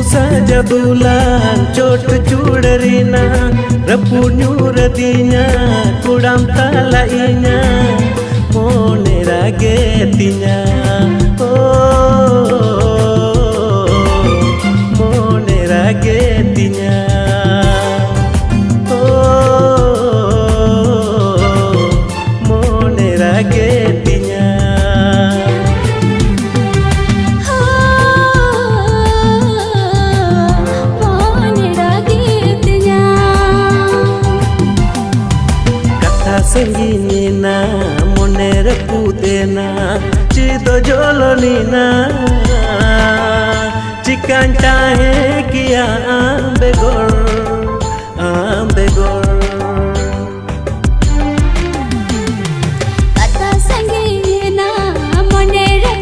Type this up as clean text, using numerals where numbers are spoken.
saja bulan cot cudarina repu nyuradinya kudam talainya mone ragetinya oh mone ragetinya oh mone ragetinya. Sengina moner putena cido jolonina cikan cahe kia begol